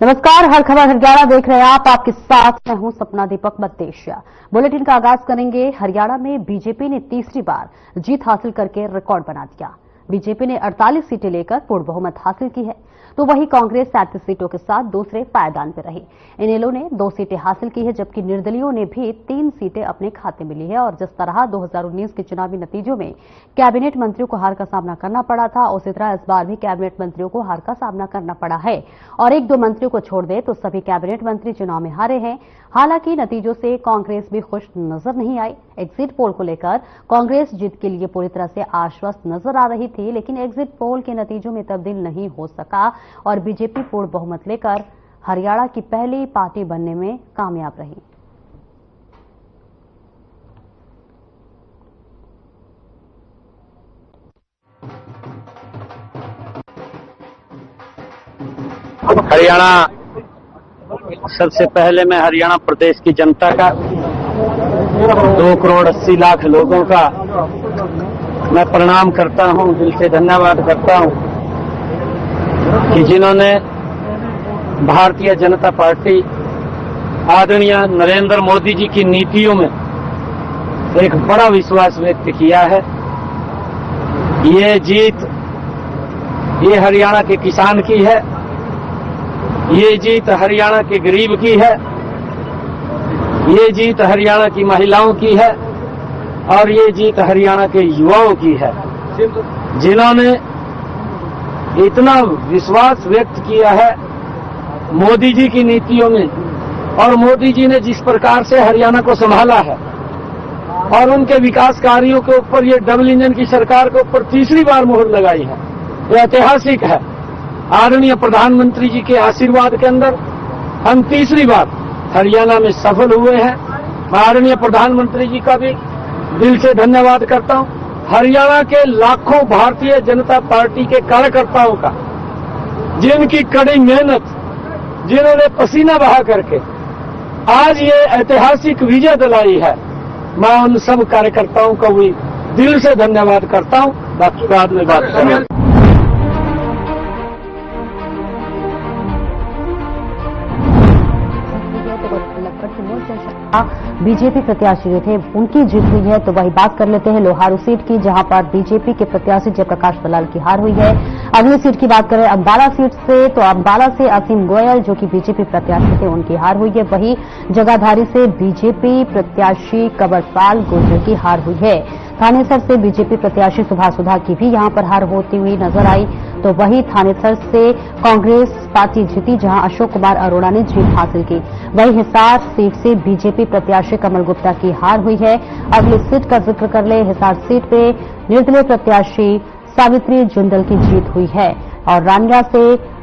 नमस्कार, हर खबर हरियाणा देख रहे हैं आप। आपके साथ मैं हूं सपना दीपक बत्तेशिया। बुलेटिन का आगाज करेंगे। हरियाणा में बीजेपी ने तीसरी बार जीत हासिल करके रिकॉर्ड बना दिया। बीजेपी ने 48 सीटें लेकर पूर्ण बहुमत हासिल की है, तो वहीं कांग्रेस 37 सीटों के साथ दूसरे पायदान पर रही। इनेलो ने 2 सीटें हासिल की है, जबकि निर्दलीयों ने भी 3 सीटें अपने खाते में ली है। और जिस तरह 2019 के चुनावी नतीजों में कैबिनेट मंत्रियों को हार का सामना करना पड़ा था, उसी तरह इस बार भी कैबिनेट मंत्रियों को हार का सामना करना पड़ा है। और 1-2 मंत्रियों को छोड़ दे तो सभी कैबिनेट मंत्री चुनाव में हारे हैं। हालांकि नतीजों से कांग्रेस भी खुश नजर नहीं आई। एग्जिट पोल को लेकर कांग्रेस जीत के लिए पूरी तरह से आश्वस्त नजर आ रही थी, लेकिन एग्जिट पोल के नतीजों में तब्दील नहीं हो सका और बीजेपी पूर्ण बहुमत लेकर हरियाणा की पहली पार्टी बनने में कामयाब रही। हरियाणा, सबसे पहले मैं हरियाणा प्रदेश की जनता का 2 करोड़ 80 लाख लोगों का मैं प्रणाम करता हूं, दिल से धन्यवाद करता हूं कि जिन्होंने भारतीय जनता पार्टी आदरणीय नरेंद्र मोदी जी की नीतियों में एक बड़ा विश्वास व्यक्त किया है। ये जीत ये हरियाणा के किसान की है, ये जीत हरियाणा के गरीब की है, ये जीत हरियाणा की महिलाओं की है और ये जीत हरियाणा के युवाओं की है, जिन्होंने इतना विश्वास व्यक्त किया है मोदी जी की नीतियों में। और मोदी जी ने जिस प्रकार से हरियाणा को संभाला है और उनके विकास कार्यों के ऊपर ये डबल इंजन की सरकार के ऊपर तीसरी बार मोहर लगाई है, ये ऐतिहासिक है। आदरणीय प्रधानमंत्री जी के आशीर्वाद के अंदर हम तीसरी बार हरियाणा में सफल हुए हैं। मैं आदरणीय प्रधानमंत्री जी का भी दिल से धन्यवाद करता हूं। हरियाणा के लाखों भारतीय जनता पार्टी के कार्यकर्ताओं का, जिनकी कड़ी मेहनत, जिन्होंने पसीना बहा करके आज ये ऐतिहासिक विजय दिलाई है, मैं उन सब कार्यकर्ताओं का भी दिल से धन्यवाद करता हूं। बाकी बाद में बात करेंगे। बीजेपी प्रत्याशी जो थे उनकी जीत हुई है, तो वही बात कर लेते हैं लोहारू सीट की, जहां पर बीजेपी के प्रत्याशी जयप्रकाश दलाल की हार हुई है। अगली सीट की बात करें अंबाला सीट से, तो अंबाला से असीम गोयल जो कि बीजेपी प्रत्याशी थे उनकी हार हुई है। वही जगाधारी से बीजेपी प्रत्याशी कंवरपाल गुर्जर की हार हुई है। थानेसर से बीजेपी प्रत्याशी सुभाष सुधा की भी यहां पर हार होती हुई नजर आई। तो वही थानेसर से कांग्रेस पार्टी जीती, जहां अशोक कुमार अरोड़ा ने जीत हासिल की। वही हिसार सीट से बीजेपी प्रत्याशी कमल गुप्ता की हार हुई है। अगली सीट का जिक्र कर ले, हिसार सीट पे निर्दलीय प्रत्याशी सावित्री जिंदल की जीत हुई है। और रानिया से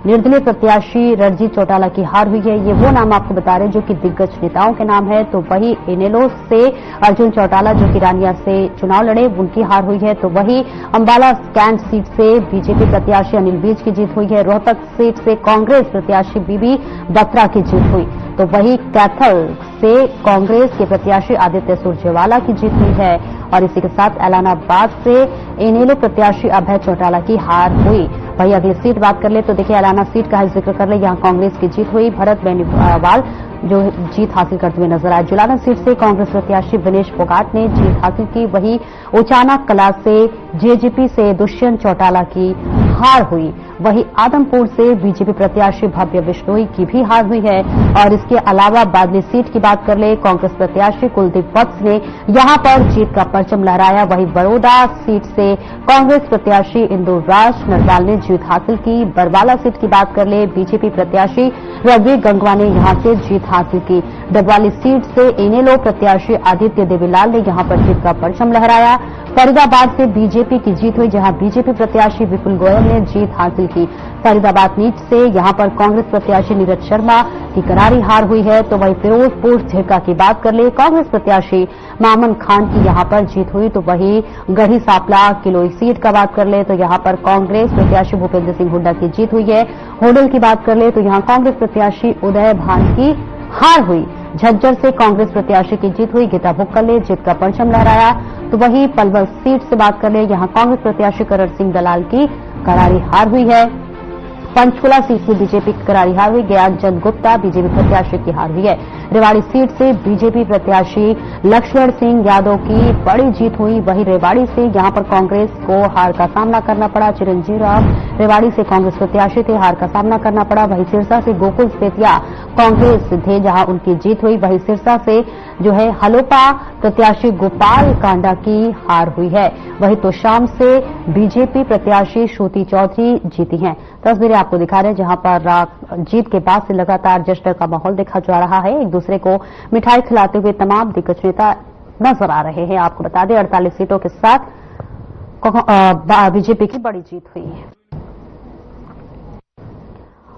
निर्दलीय प्रत्याशी रणजीत चौटाला की हार हुई है। ये वो नाम आपको बता रहे जो कि दिग्गज नेताओं के नाम है। तो वही इनेलो से अर्जुन चौटाला जो कि रानिया से चुनाव लड़े, उनकी हार हुई है। तो वही अंबाला कैंट सीट से बीजेपी प्रत्याशी अनिल विज की जीत हुई है। रोहतक सीट से कांग्रेस प्रत्याशी बीबी बत्रा की जीत हुई। तो वही कैथल से कांग्रेस के प्रत्याशी आदित्य सुरजेवाला की जीत हुई है। और इसी के साथ एलानाबाद से इनेलो प्रत्याशी अभय चौटाला की हार हुई। वही अगली सीट बात कर ले, तो देखिए एलाना सीट का जिक्र कर ले, यहां कांग्रेस की जीत हुई। भरत बेनीवाल जो जीत हासिल करते हुए नजर आए। जुलाना सीट से कांग्रेस प्रत्याशी विनेश फोगाट ने जीत हासिल की। वही उचाना कला से जेजेपी से दुष्यंत चौटाला की हार हुई। वही आदमपुर से बीजेपी प्रत्याशी भव्य बिश्नोई की भी हार हुई है। और इसके अलावा बादली सीट की बात कर ले, कांग्रेस प्रत्याशी कुलदीप वत्स ने यहां पर जीत का परचम लहराया। वही बड़ौदा सीट से कांग्रेस प्रत्याशी इंदुराज नरवाल ने जीत हासिल की। बरवाला सीट की बात कर ले, बीजेपी प्रत्याशी रवि गंगवा ने यहां से जीत हासिल की। डबवाली सीट से इनेलो प्रत्याशी आदित्य देवीलाल ने यहां पर जीत का परचम लहराया। फरीदाबाद से बीजेपी की जीत हुई, जहां बीजेपी प्रत्याशी विपुल गोयल ने जीत हासिल की। फरीदाबाद नीच से यहां पर कांग्रेस प्रत्याशी नीरज शर्मा की करारी हार हुई है। तो वही फिरोजपुर झिरका की बात कर ले, कांग्रेस प्रत्याशी मामन खान की यहां पर जीत हुई। तो वही गढ़ी सांपला किलोई सीट का बात कर ले, तो यहां पर कांग्रेस प्रत्याशी भूपेंद्र सिंह हुड्डा की जीत हुई है। होडल की बात कर ले, तो यहां कांग्रेस प्रत्याशी उदय भान की हार हुई। झज्जर से कांग्रेस प्रत्याशी की जीत हुई, गीता भुक्कल ने जीत का परचम लहराया। तो वही पलवल सीट से बात कर ले, यहां कांग्रेस प्रत्याशी करण सिंह दलाल की करारी हार हुई है। पंचकुला सीट से बीजेपी की करारी हार हुई। ज्ञानचंद गुप्ता बीजेपी प्रत्याशी की हार हुई है। रेवाड़ी सीट से बीजेपी प्रत्याशी लक्ष्मण सिंह यादव की बड़ी जीत हुई। वहीं रेवाड़ी से यहां पर कांग्रेस को हार का सामना करना पड़ा। चिरंजीव राव रेवाड़ी से कांग्रेस प्रत्याशी थे, हार का सामना करना पड़ा। वहीं सिरसा से गोकुल सेतिया कांग्रेस थे, जहां उनकी जीत हुई। वहीं सिरसा से जो है हलोपा प्रत्याशी गोपाल कांडा की हार हुई है। वहीं तोशाम से बीजेपी प्रत्याशी श्रुति चौधरी जीती हैं। तस्वीरें आपको दिखा रहे हैं जहां पर जीत के बाद से लगातार जश्न का माहौल देखा जा रहा है। एक दूसरे को मिठाई खिलाते हुए तमाम दिग्गज नेता नजर आ रहे हैं। आपको बता दें 48 सीटों के साथ बीजेपी की बड़ी जीत हुई है।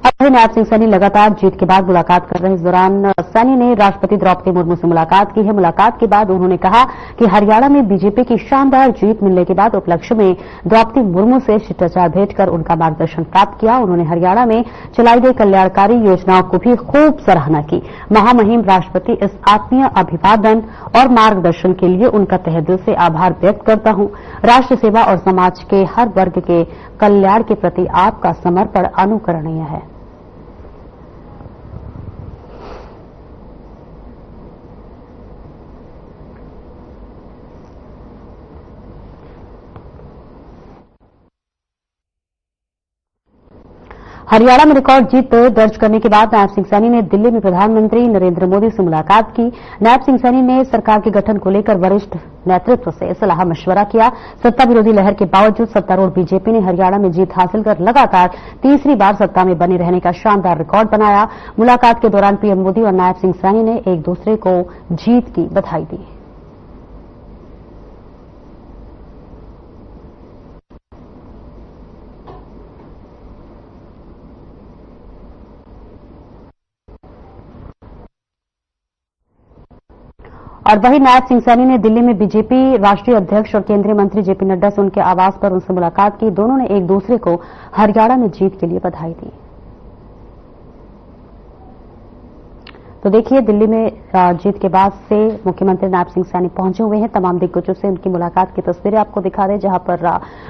अब नायब सिंह सैनी लगातार जीत के बाद मुलाकात कर रहे हैं। इस दौरान सैनी ने राष्ट्रपति द्रौपदी मुर्मू से मुलाकात की है। मुलाकात के बाद उन्होंने कहा कि हरियाणा में बीजेपी की शानदार जीत मिलने के बाद उपलक्ष्य में द्रौपदी मुर्मू से शिष्टाचार भेंट कर उनका मार्गदर्शन प्राप्त किया। उन्होंने हरियाणा में चलाई गई कल्याणकारी योजनाओं को भी खूब सराहना की। महामहिम राष्ट्रपति, इस आत्मीय अभिवादन और मार्गदर्शन के लिए उनका तहे दिल से आभार व्यक्त करता हूं। राष्ट्र सेवा और समाज के हर वर्ग के कल्याण के प्रति आपका समर्पण अनुकरणीय है। हरियाणा में रिकॉर्ड जीत दर्ज करने के बाद नायब सिंह सैनी ने दिल्ली में प्रधानमंत्री नरेंद्र मोदी से मुलाकात की। नायब सिंह सैनी ने सरकार के गठन को लेकर वरिष्ठ नेतृत्व से सलाह मशवरा किया। सत्ता विरोधी लहर के बावजूद सत्तारूढ़ बीजेपी ने हरियाणा में जीत हासिल कर लगातार तीसरी बार सत्ता में बने रहने का शानदार रिकॉर्ड बनाया। मुलाकात के दौरान पीएम मोदी और नायब सिंह सैनी ने एक दूसरे को जीत की बधाई दी। और वहीं नायब सिंह सैनी ने दिल्ली में बीजेपी राष्ट्रीय अध्यक्ष और केंद्रीय मंत्री जेपी नड्डा से उनके आवास पर उनसे मुलाकात की। दोनों ने एक दूसरे को हरियाणा में जीत के लिए बधाई दी। तो देखिए, दिल्ली में जीत के बाद से मुख्यमंत्री नायब सिंह सैनी पहुंचे हुए हैं। तमाम दिग्गजों से उनकी मुलाकात की तस्वीरें आपको दिखा रहे हैं, जहां पर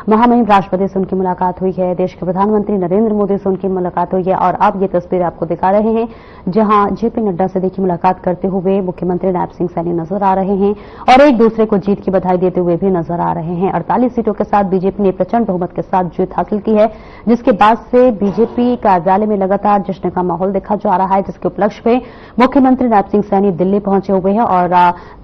महामहिम राष्ट्रपति से उनकी मुलाकात हुई है, देश के प्रधानमंत्री नरेंद्र मोदी से उनकी मुलाकात हुई है। और अब ये तस्वीरें आपको दिखा रहे हैं जहां जेपी नड्डा से देखिए मुलाकात करते हुए मुख्यमंत्री नायब सिंह सैनी नजर आ रहे हैं और एक दूसरे को जीत की बधाई देते हुए भी नजर आ रहे हैं। 48 सीटों के साथ बीजेपी ने प्रचंड बहुमत के साथ जीत हासिल की है, जिसके बाद से बीजेपी कार्यालय में लगातार जश्न का माहौल देखा जा रहा है, जिसके उपलक्ष्य में मुख्यमंत्री नायब सिंह सैनी दिल्ली पहुंचे हुए हैं और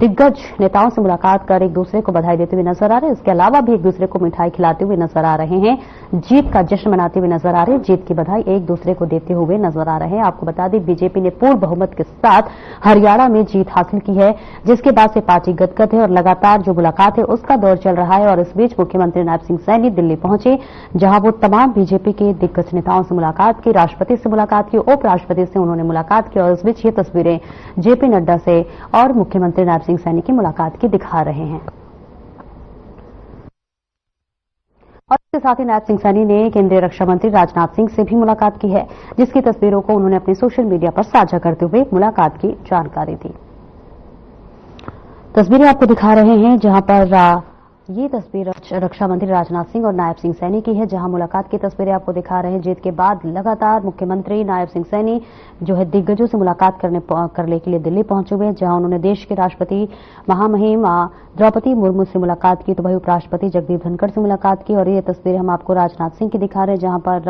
दिग्गज नेताओं से मुलाकात कर एक दूसरे को बधाई देते हुए नजर आ रहे हैं। इसके अलावा भी एक दूसरे को मिठाई खिलाते हुए नजर आ रहे हैं, जीत का जश्न मनाते हुए नजर आ रहे हैं, जीत की बधाई एक दूसरे को देते हुए नजर आ रहे हैं। आपको बता दें, बीजेपी ने पूर्ण बहुमत के साथ हरियाणा में जीत हासिल की है, जिसके बाद से पार्टी गदगद है और लगातार जो मुलाकात है उसका दौर चल रहा है। और इस बीच मुख्यमंत्री नायब सिंह सैनी दिल्ली पहुंचे, जहां वो तमाम बीजेपी के दिग्गज नेताओं से मुलाकात की, राष्ट्रपति से मुलाकात की, उपराष्ट्रपति से उन्होंने मुलाकात की। और इस बीच ये तस्वीरें जेपी नड्डा से और मुख्यमंत्री नायब सिंह सैनी की मुलाकात की दिखा रहे हैं। और इसके साथ ही नायब सिंह सैनी ने केंद्रीय रक्षा मंत्री राजनाथ सिंह से भी मुलाकात की है, जिसकी तस्वीरों को उन्होंने अपने सोशल मीडिया पर साझा करते हुए मुलाकात की जानकारी दी। तस्वीरें आपको दिखा रहे हैं जहां पर ये तस्वीर रक्षा मंत्री राजनाथ सिंह और नायब सिंह सैनी की है, जहां मुलाकात की तस्वीरें आपको दिखा रहे हैं। जीत के बाद लगातार मुख्यमंत्री नायब सिंह सैनी जो है दिग्गजों से मुलाकात करने के लिए दिल्ली पहुंचे हुए हैं, जहां उन्होंने देश के राष्ट्रपति महामहिम द्रौपदी मुर्मू से मुलाकात की, तो वही उपराष्ट्रपति जगदीप धनखड़ से मुलाकात की। और ये तस्वीरें हम आपको राजनाथ सिंह की दिखा रहे हैं, जहां पर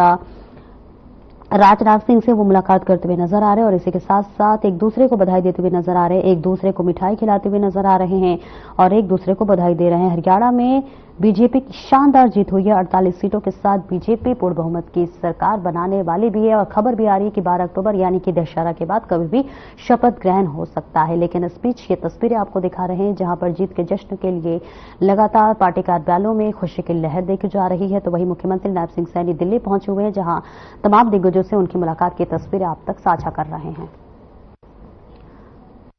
राजनाथ सिंह से वो मुलाकात करते हुए नजर आ रहे हैं और इसी के साथ साथ एक दूसरे को बधाई देते हुए नजर आ रहे हैं, एक दूसरे को मिठाई खिलाते हुए नजर आ रहे हैं और एक दूसरे को बधाई दे रहे हैं। हरियाणा में बीजेपी की शानदार जीत हुई है। 48 सीटों के साथ बीजेपी पूर्ण बहुमत की सरकार बनाने वाली भी है और खबर भी आ रही है कि 12 अक्टूबर यानी कि दशहरा के बाद कभी भी शपथ ग्रहण हो सकता है। लेकिन इस बीच ये तस्वीरें आपको दिखा रहे हैं जहां पर जीत के जश्न के लिए लगातार पार्टी कार्यालयों में खुशी की लहर देखी जा रही है। तो वही मुख्यमंत्री नायब सिंह सैनी दिल्ली पहुंचे हुए हैं, जहां तमाम दिग्गजों से उनकी मुलाकात की तस्वीरें आप तक साझा कर रहे हैं।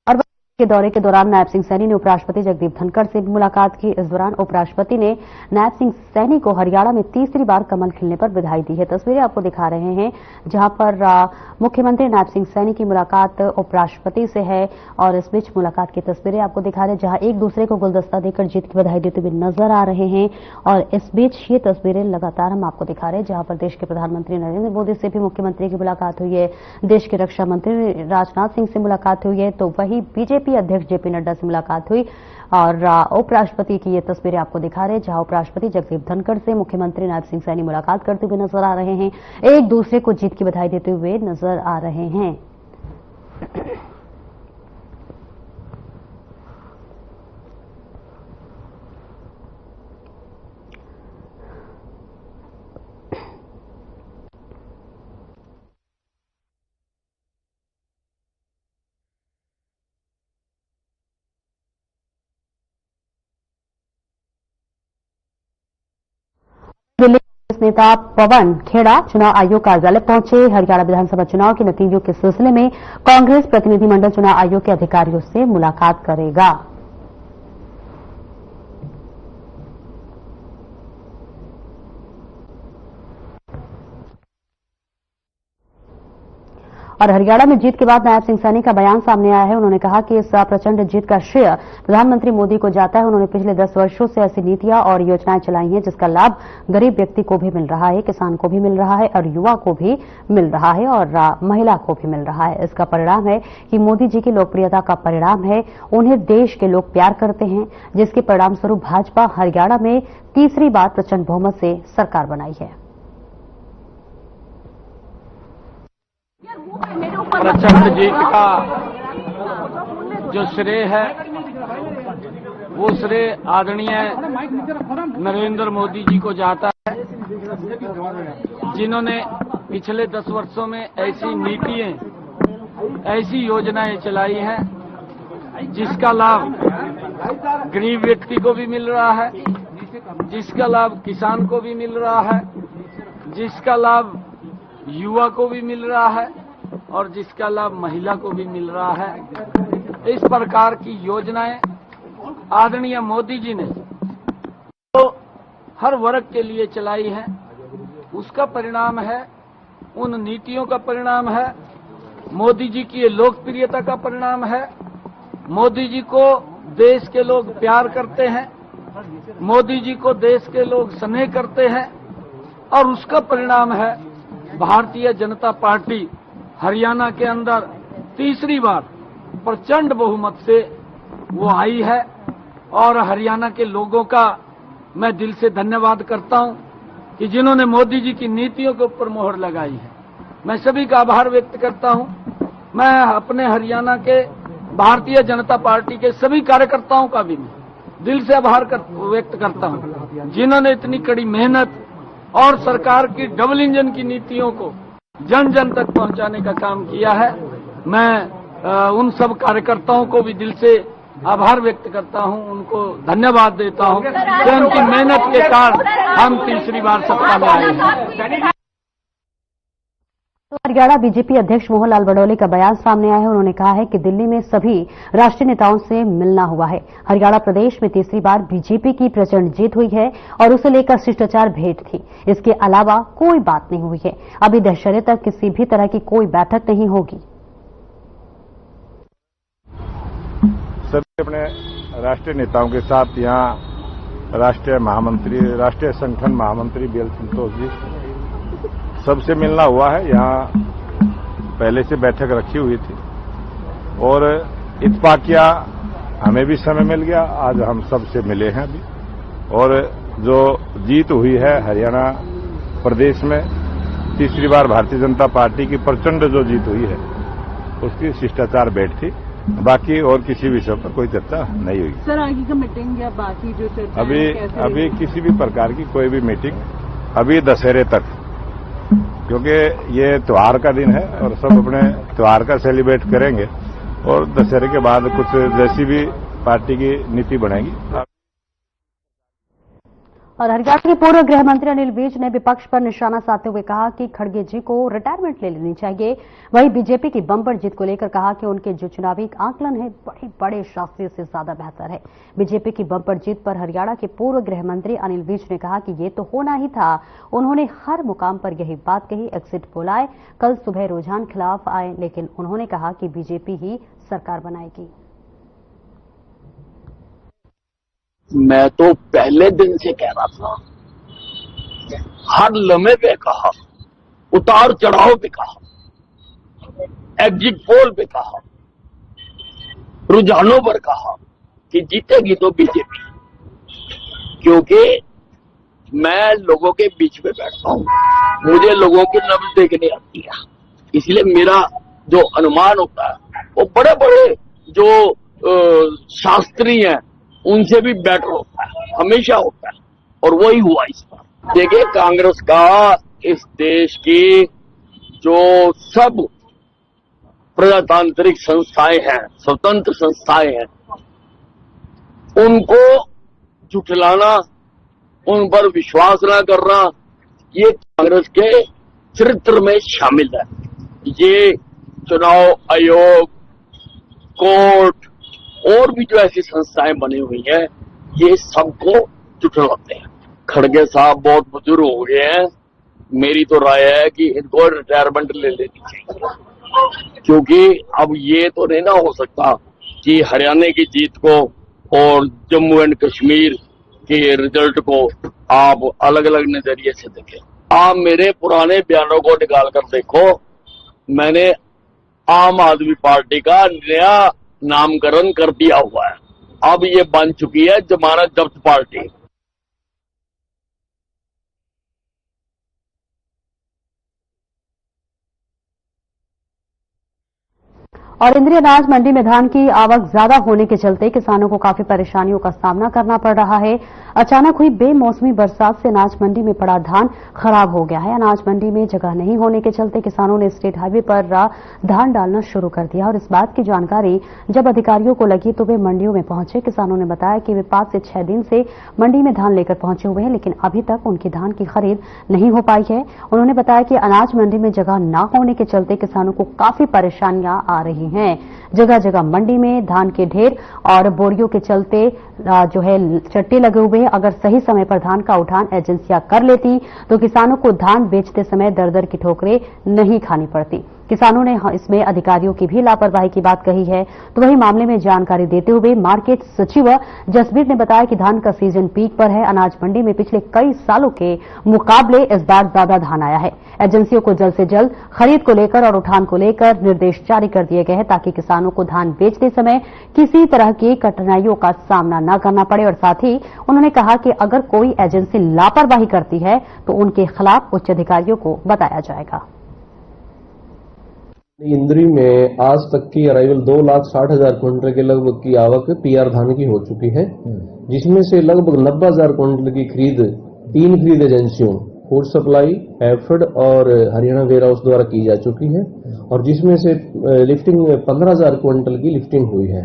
और के दौरे के दौरान नायब सिंह सैनी ने उपराष्ट्रपति जगदीप धनखड़ से भी मुलाकात की। इस दौरान उपराष्ट्रपति ने नायब सिंह सैनी को हरियाणा में तीसरी बार कमल खिलने पर बधाई दी है। तस्वीरें आपको दिखा रहे हैं जहां पर मुख्यमंत्री नायब सिंह सैनी की मुलाकात उपराष्ट्रपति से है और इस बीच मुलाकात की तस्वीरें आपको दिखा रहे हैं जहां एक दूसरे को गुलदस्ता देकर जीत की बधाई देते हुए नजर आ रहे हैं। और इस बीच ये तस्वीरें लगातार हम आपको दिखा रहे हैं जहां पर देश के प्रधानमंत्री नरेंद्र मोदी से भी मुख्यमंत्री की मुलाकात हुई है, देश के रक्षा मंत्री राजनाथ सिंह से मुलाकात हुई है, तो वही बीजेपी अध्यक्ष जेपी नड्डा से मुलाकात हुई। और उपराष्ट्रपति की ये तस्वीरें आपको दिखा रहे हैं जहां उपराष्ट्रपति जगदीप धनखड़ से मुख्यमंत्री नायब सिंह सैनी मुलाकात करते हुए नजर आ रहे हैं, एक दूसरे को जीत की बधाई देते हुए नजर आ रहे हैं। दिल्ली कांग्रेस नेता पवन खेड़ा चुनाव आयोग कार्यालय पहुंचे। हरियाणा विधानसभा चुनाव के नतीजों के सिलसिले में कांग्रेस प्रतिनिधिमंडल चुनाव आयोग के अधिकारियों से मुलाकात करेगा। और हरियाणा में जीत के बाद नायब सिंह सैनी का बयान सामने आया है। उन्होंने कहा कि इस प्रचंड जीत का श्रेय प्रधानमंत्री मोदी को जाता है। उन्होंने पिछले 10 वर्षों से ऐसी नीतियां और योजनाएं चलाई हैं जिसका लाभ गरीब व्यक्ति को भी मिल रहा है, किसान को भी मिल रहा है और युवा को भी मिल रहा है और महिला को भी मिल रहा है। इसका परिणाम है कि मोदी जी की लोकप्रियता का परिणाम है उन्हें देश के लोग प्यार करते हैं, जिसके परिणाम स्वरूप भाजपा हरियाणा में तीसरी बार प्रचंड बहुमत से सरकार बनाई है। प्रचंड जीत का जो श्रेय है वो श्रेय आदरणीय नरेंद्र मोदी जी को जाता है, जिन्होंने पिछले 10 वर्षों में ऐसी नीतियां, ऐसी योजनाएं चलाई हैं जिसका लाभ गरीब व्यक्ति को भी मिल रहा है, जिसका लाभ किसान को भी मिल रहा है, जिसका लाभ युवा को भी मिल रहा है और जिसका लाभ महिला को भी मिल रहा है। इस प्रकार की योजनाएं आदरणीय मोदी जी ने तो हर वर्ग के लिए चलाई हैं, उसका परिणाम है, उन नीतियों का परिणाम है, मोदी जी की ये लोकप्रियता का परिणाम है। मोदी जी को देश के लोग प्यार करते हैं, मोदी जी को देश के लोग स्नेह करते हैं और उसका परिणाम है भारतीय जनता पार्टी हरियाणा के अंदर तीसरी बार प्रचंड बहुमत से वो आई है। और हरियाणा के लोगों का मैं दिल से धन्यवाद करता हूं कि जिन्होंने मोदी जी की नीतियों के ऊपर मोहर लगाई है। मैं सभी का आभार व्यक्त करता हूं। मैं अपने हरियाणा के भारतीय जनता पार्टी के सभी कार्यकर्ताओं का भी दिल से आभार व्यक्त करता हूं, जिन्होंने इतनी कड़ी मेहनत और सरकार की डबल इंजन की नीतियों को जन जन तक पहुंचाने का काम किया है। मैं उन सब कार्यकर्ताओं को भी दिल से आभार व्यक्त करता हूं, उनको धन्यवाद देता हूं कि उनकी मेहनत के कारण हम तीसरी बार सत्ता में आए हैं। हरियाणा बीजेपी अध्यक्ष मोहन लाल बडौले का बयान सामने आया है। उन्होंने कहा है कि दिल्ली में सभी राष्ट्रीय नेताओं से मिलना हुआ है। हरियाणा प्रदेश में तीसरी बार बीजेपी की प्रचंड जीत हुई है और उसे लेकर शिष्टाचार भेंट थी। इसके अलावा कोई बात नहीं हुई है। अभी दशहरे तक किसी भी तरह की कोई बैठक नहीं होगी। सभी अपने राष्ट्रीय नेताओं के साथ यहाँ राष्ट्रीय संगठन महामंत्री बीएल संतोष जी सबसे मिलना हुआ है। यहाँ पहले से बैठक रखी हुई थी और इत्तेफाकिया हमें भी समय मिल गया, आज हम सबसे मिले हैं अभी। और जो जीत हुई है हरियाणा प्रदेश में तीसरी बार भारतीय जनता पार्टी की प्रचंड जो जीत हुई है उसकी शिष्टाचार भेंट थी। बाकी और किसी विषय पर कोई चर्चा नहीं हुई। सर आगे का मीटिंग या बाकी जो चर्चा अभी किसी भी प्रकार की कोई भी मीटिंग अभी दशहरे तक, क्योंकि ये त्योहार का दिन है और सब अपने त्योहार का सेलिब्रेट करेंगे और दशहरे के बाद कुछ जैसी भी पार्टी की नीति बनेगी। और हरियाणा के पूर्व गृह मंत्री अनिल विज ने विपक्ष पर निशाना साधते हुए कहा कि खड़गे जी को रिटायरमेंट ले लेनी चाहिए। वहीं बीजेपी की बम्पर जीत को लेकर कहा कि उनके जो चुनावी आंकलन है बड़े शास्त्रीय से ज्यादा बेहतर है। बीजेपी की बम्पर जीत पर हरियाणा के पूर्व गृह मंत्री अनिल विज ने कहा कि ये तो होना ही था। उन्होंने हर मुकाम पर यही बात कही। एग्जिट पोल आए, कल सुबह रुझान खिलाफ आए, लेकिन उन्होंने कहा कि बीजेपी ही सरकार बनाएगी। मैं तो पहले दिन से कह रहा था, हर लम्हे पे कहा, उतार चढ़ाव पे कहा, एग्जिट पोल पे कहा, रुझानों पर कहा कि जीतेगी तो बीजेपी, क्योंकि मैं लोगों के बीच में बैठता हूं, मुझे लोगों की नब्ज देखने आती है, इसलिए मेरा जो अनुमान होता है वो बड़े बड़े जो शास्त्री हैं उनसे भी बेटर होता है, हमेशा होता है, और वही हुआ इस बार। देखिए, कांग्रेस का इस देश की जो सब प्रजातांत्रिक संस्थाएं हैं, स्वतंत्र संस्थाएं हैं, उनको झुठलाना, उन पर विश्वास न करना, ये कांग्रेस के चरित्र में शामिल है। ये चुनाव आयोग, कोर्ट और भी जो ऐसी संस्थाएं बनी हुई हैं, ये सबको झुठलाते हैं। खड़गे साहब बहुत बुजुर्ग हो गए हैं, मेरी तो राय है कि इनको रिटायरमेंट ले लेनी चाहिए, क्योंकि अब ये तो नहीं ना हो सकता कि हरियाणा की जीत को और जम्मू एंड कश्मीर के रिजल्ट को आप अलग अलग नजरिए से देखें। आप मेरे पुराने बयानों को निकाल कर देखो, मैंने आम आदमी पार्टी का नया नामकरण कर दिया हुआ है, अब ये बन चुकी है जमानत जब्त पार्टी। और इंद्रिय अनाज मंडी में धान की आवक ज्यादा होने के चलते किसानों को काफी परेशानियों का सामना करना पड़ रहा है। अचानक हुई बेमौसमी बरसात से अनाज मंडी में पड़ा धान खराब हो गया है। अनाज मंडी में जगह नहीं होने के चलते किसानों ने स्टेट हाईवे पर धान डालना शुरू कर दिया और इस बात की जानकारी जब अधिकारियों को लगी तो वे मंडियों में पहुंचे। किसानों ने बताया कि वे 5 से 6 दिन से मंडी में धान लेकर पहुंचे हुए हैं, लेकिन अभी तक उनकी धान की खरीद नहीं हो पाई है। उन्होंने बताया कि अनाज मंडी में जगह न होने के चलते किसानों को काफी परेशानियां आ रही हैं। जगह जगह मंडी में धान के ढेर और बोरियों के चलते जो है चट्टे लगे हुए हैं। अगर सही समय पर धान का उठान एजेंसियां कर लेती तो किसानों को धान बेचते समय दर दर की ठोकरें नहीं खानी पड़ती। किसानों ने इसमें अधिकारियों की भी लापरवाही की बात कही है। तो वही मामले में जानकारी देते हुए मार्केट सचिव जसबीर ने बताया कि धान का सीजन पीक पर है। अनाज मंडी में पिछले कई सालों के मुकाबले इस बार ज्यादा धान आया है। एजेंसियों को जल्द से जल्द खरीद को लेकर और उठान को लेकर निर्देश जारी कर दिए गए हैं ताकि किसानों को धान बेचते समय किसी तरह की कठिनाइयों का सामना न करना पड़े। और साथ ही उन्होंने कहा कि अगर कोई एजेंसी लापरवाही करती है तो उनके खिलाफ उच्च अधिकारियों को बताया जाएगा। इंद्री में आज तक की अराइवल 2,60,000 क्विंटल के लगभग की आवक पीआर धान की हो चुकी है, जिसमें से लगभग 90,000 क्विंटल की खरीद 3 खरीद एजेंसियों फूड सप्लाई, एफड और हरियाणा वेयर हाउस द्वारा की जा चुकी है और जिसमें से लिफ्टिंग 15,000 क्विंटल की लिफ्टिंग हुई है,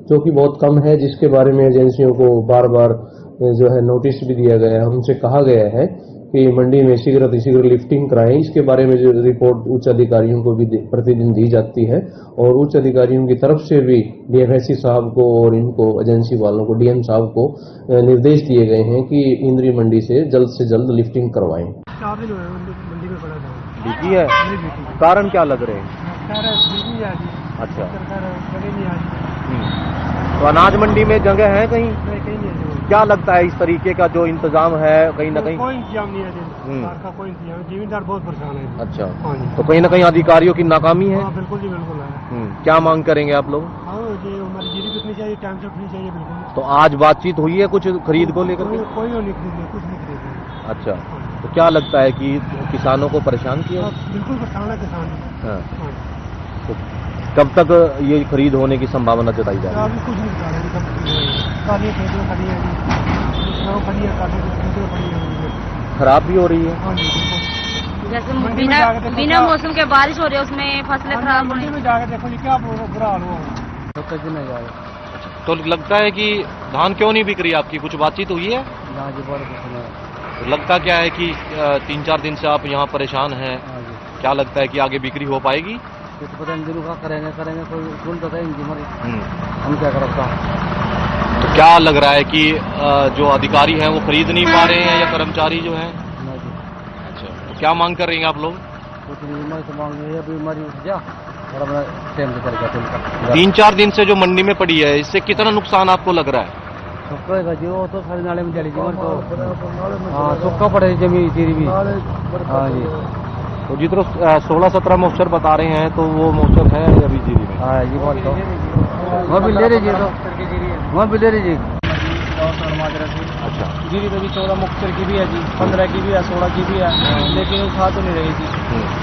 जो कि बहुत कम है, जिसके बारे में एजेंसियों को बार बार जो है नोटिस भी दिया गया है। उनसे कहा गया है कि मंडी में शीघ्र लिफ्टिंग कराएं। इसके बारे में जो रिपोर्ट उच्च अधिकारियों को भी प्रतिदिन दी जाती है और उच्च अधिकारियों की तरफ से भी डीएफएससी साहब को और इनको एजेंसी वालों को डीएम साहब को निर्देश दिए गए हैं कि इंद्री मंडी से जल्द लिफ्टिंग करवाएं। मंडी में पड़ा था बिकी है, कारण क्या लग रहे हैं? अच्छा, तो अनाज मंडी में जगह है कहीं? क्या लगता है इस तरीके का जो इंतजाम है कहीं ना कहीं? कोई इंतजाम नहीं है, सरकार का कोई इंतजाम, जिम्मेदार बहुत परेशान है। अच्छा, तो कहीं ना कहीं अधिकारियों की नाकामी है? बिल्कुल जी, बिल्कुल है। क्या मांग करेंगे आप लोग? हमारी जीरी बिकनी चाहिए, टाइम से उठनी चाहिए। बिल्कुल। तो आज बातचीत हुई है कुछ खरीद को लेकर? कोई नहीं खरीदे, कुछ नहीं खरीदे। अच्छा, तो क्या लगता है कि किसानों को परेशान किया? बिल्कुल परेशान है किसान। तो कब तक ये खरीद होने की संभावना जताई जा रही है? अभी कुछ नहीं बता रहे, खराब भी हो रही है। जैसे बिना मौसम के बारिश हो रही है, उसमें फसलें खराब हो रही है। जाकर देखो जी क्या बुरा हाल हुआ। तो लगता है कि धान क्यों नहीं बिक रही आपकी, कुछ बातचीत हुई है? तो लगता क्या है कि 3-4 दिन से आप यहाँ परेशान हैं, क्या लगता है कि आगे बिक्री हो पाएगी? पता इन दिनों का करेंगे कोई सुन तो हम क्या कर सकता। तो क्या लग रहा है कि जो अधिकारी हैं वो खरीद नहीं पा रहे हैं या कर्मचारी जो हैं? अच्छा, तो क्या मांग कर रही हैं आप लोग? कुछ नहीं तो मांग रही है, बीमारी उठ जा और अपना टाइम से चल 3-4 दिन से जो मंडी में पड़ी है, इससे कितना नुकसान आपको लग रहा है? सुक्का जी, वो तो सारे नाले में चली जीवन तो हाँ सुक्का पड़े जमी जीरी भी। हाँ जी, तो जितना 16-17 मोक्चर बता रहे हैं तो वो मोक्चर है अभी जीरी में? हाँ जी, बात तो वहाँ भी ले रही तो वहाँ भी ले रही जी। अच्छा, जीरी में भी 14 मोक्चर की भी है जी, 15 की भी है, 16 की भी है, लेकिन उठा तो नहीं रही थी।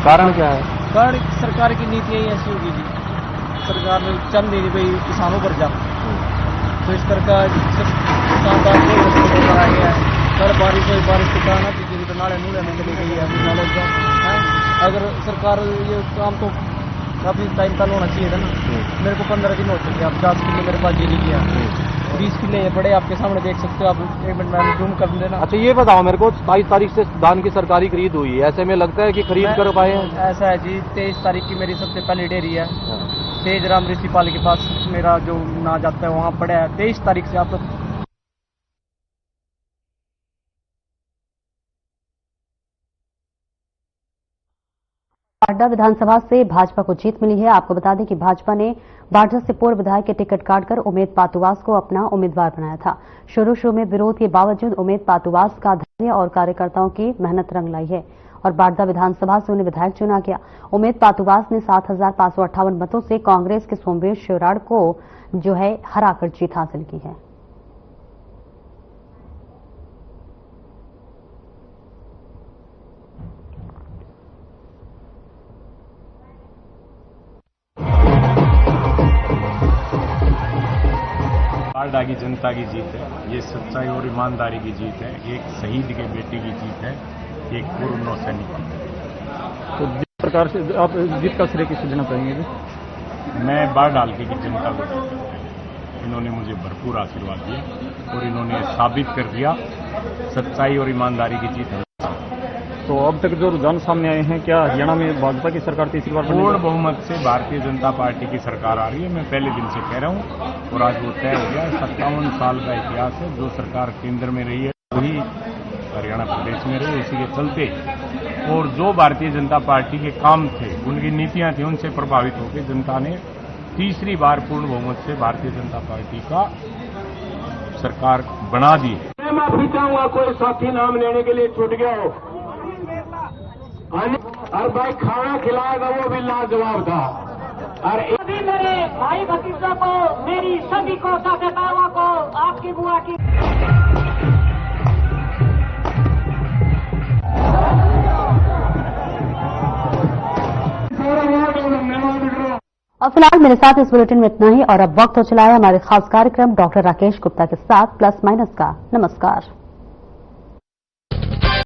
कारण क्या है? कारण सरकार की नीतियाँ ही ऐसी होगी जी, सरकार ने चल नहीं रही किसानों पर जा, तो इस तरह का दुकानदार को कराया गया है। कल बारिश हुई, बारिश के कारण जीरी तो नाले नूले में चली गई है, नाले का अगर सरकार ये काम तो काफी टाइम तक होना चाहिए था ना। मेरे को 15 दिन हो चुके हैं, अब 50 किलो मेरे पास जीरी किया, 20 किलो ये पड़े आपके सामने देख सकते हो आप, 1 मिनट में जूम कर देना। अच्छा, ये बताओ मेरे को, 27 तारीख से धान की सरकारी खरीद हुई है, ऐसे में लगता है कि खरीद कर पाए हैं? ऐसा है जी, 23 तारीख की मेरी सबसे पहली डेयरी है, तेजराम ऋषिपाल के पास मेरा जो ना जाता है वहाँ पड़ा है। 23 तारीख से आप तो बाड्डा विधानसभा से भाजपा को जीत मिली है। आपको बता दें कि भाजपा ने बाड्डा से पूर्व विधायक के टिकट काटकर उमेद पातुवास को अपना उम्मीदवार बनाया था। शुरू में विरोध के बावजूद उमेद पातुवास का धैर्य और कार्यकर्ताओं की मेहनत रंग लाई है और बाड्डा विधानसभा से उन्हें विधायक चुना गया। उमेद पातुवास ने 7,558 मतों से कांग्रेस के सोमवीर शिवराड़ को जो है हराकर जीत हासिल की है। बाड्डा की जनता की जीत है, ये सच्चाई और ईमानदारी की जीत है, एक शहीद के बेटे की जीत है, एक पूर्व नौसैनिक की। तो जिस प्रकार से आप जीत का श्रेय किसे देना चाहेंगे? मैं बाढ़ हल्के की जनता को देता हूं। इन्होंने मुझे भरपूर आशीर्वाद दिया और इन्होंने साबित कर दिया सच्चाई और ईमानदारी की जीत है। तो अब तक जो रुझान सामने आए हैं, क्या हरियाणा में भाजपा की सरकार तीसरी बार पूर्ण बहुमत से भारतीय जनता पार्टी की सरकार आ रही है? मैं पहले दिन से कह रहा हूं और आज वो तय हो गया। 57 साल का इतिहास है, जो सरकार केंद्र में रही है वही हरियाणा प्रदेश में रही, इसी के चलते और जो भारतीय जनता पार्टी के काम थे, उनकी नीतियां थी, उनसे प्रभावित होकर जनता ने तीसरी बार पूर्ण बहुमत से भारतीय जनता पार्टी का सरकार बना दी है। मैं माफी चाहूंगा कोई साथी नाम लेने के लिए छूट गया हो, और भाई खाना खिलाएगा वो भी लाजवाब था। और सभी मेरे भाई भतीजों को, मेरी सभी को, चाचा को, आपकी बुआ की और फिलहाल मेरे साथ इस बुलेटिन में इतना ही और अब वक्त हो चला है हमारे खास कार्यक्रम डॉक्टर राकेश गुप्ता के साथ प्लस माइनस का। नमस्कार।